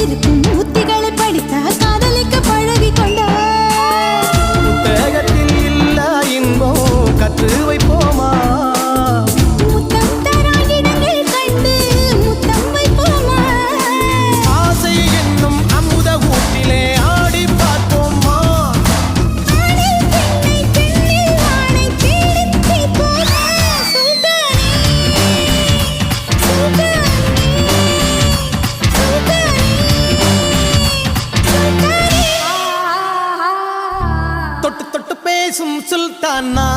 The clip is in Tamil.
இருக்கும் உத்திகளை படித்தா காதலிக்க பழகி கொண்டா புத்தகத்தில் இல்ல இன்பம் கற்று வைப்போமா முத்தம் தரா இடங்கள் கண்டு முத்தம் வைப்போமா ஆசை என்னும் அமுத ஊட்டிலே ஆடி பார்ப்போமா ஆணில் பெண்ணை பெண்ணில் ஆணை தேடித் தீர்ப்போமா சுல்தானே சுல்தானே தொட்டு தொட்டு பேசும் சுல்தானா